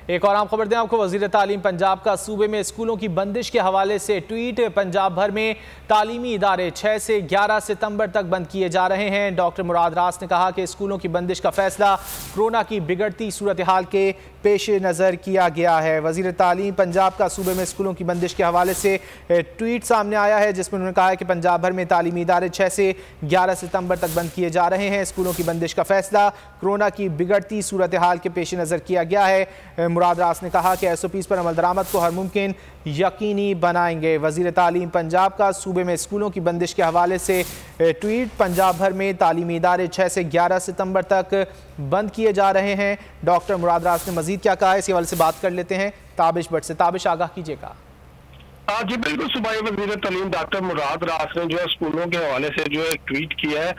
एक और आम खबर दें आपको, वजीर तालीम पंजाब का सूबे में स्कूलों की बंदिश के हवाले से ट्वीट। पंजाब भर में तालीमी इदारे 6 से 11 सितंबर तक बंद किए जा रहे हैं। डॉक्टर मुराद रास ने कहा कि स्कूलों की बंदिश का फैसला कोरोना की बिगड़ती सूरत हाल के पेश नज़र किया गया है। वजीर तालीम पंजाब का सूबे में स्कूलों की बंदिश के हवाले से ट्वीट सामने आया है, जिसमें उन्होंने कहा है कि पंजाब भर में तालीमी इदारे 6 से 11 सितंबर तक बंद किए जा रहे हैं। स्कूलों की बंदिश का फैसला कोरोना की बिगड़ती सूरत हाल के पेश नज़र किया गया है। मुराद रास ने कहा कि SOPs पर अमल दरामद को हर मुमकिन यकीनी बनाएंगे। वजीर तालीम पंजाब का सूबे में स्कूलों की बंदिश के हवाले से ट्वीट। पंजाब भर में तालीमी इदारे 6 से 11 सितंबर तक बंद किए जा रहे हैं। डॉक्टर मुराद रास ने मजीद क्या कहा है, इस हवाले से बात कर लेते हैं ताबिश भट्ट से। ताबिश, आगाह कीजिएगा। जी बिल्कुल, सूबाई वज़ीर तालीम डॉक्टर मुराद रास ने जो है स्कूलों के हवाले से जो एक ट्वीट किया है।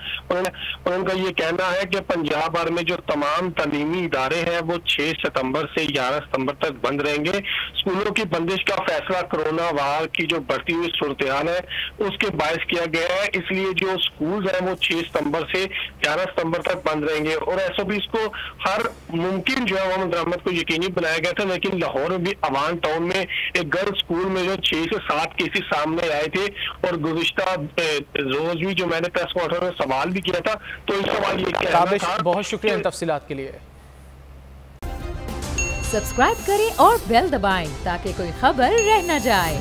उनका ये कहना है कि पंजाब भर में जो तमाम तालीमी इदारे हैं वो 6 सितंबर से 11 सितंबर तक बंद रहेंगे। स्कूलों की बंदिश का फैसला कोरोना वार की जो बढ़ती हुई सूरत हाल है उसके बायस किया गया है, इसलिए जो स्कूल है वो 6 सितंबर से 11 सितंबर तक बंद रहेंगे। और SOPs को हर मुमकिन जो है वो अमल दरामद को यकीनी बनाया गया था, लेकिन लाहौर में भी अवान टाउन में एक गर्ल्स स्कूल में जो 6 से 7 केसेस सामने आए थे और गुज़िश्ता रोज भी जो मैंने प्रेस कॉन्फ्रेंस में सवाल भी किया था, तो इस सवाल ये कहना था। बहुत शुक्रिया इन तफसीलात के लिए। सब्सक्राइब करें और बेल दबाएं ताकि कोई खबर रह न जाए।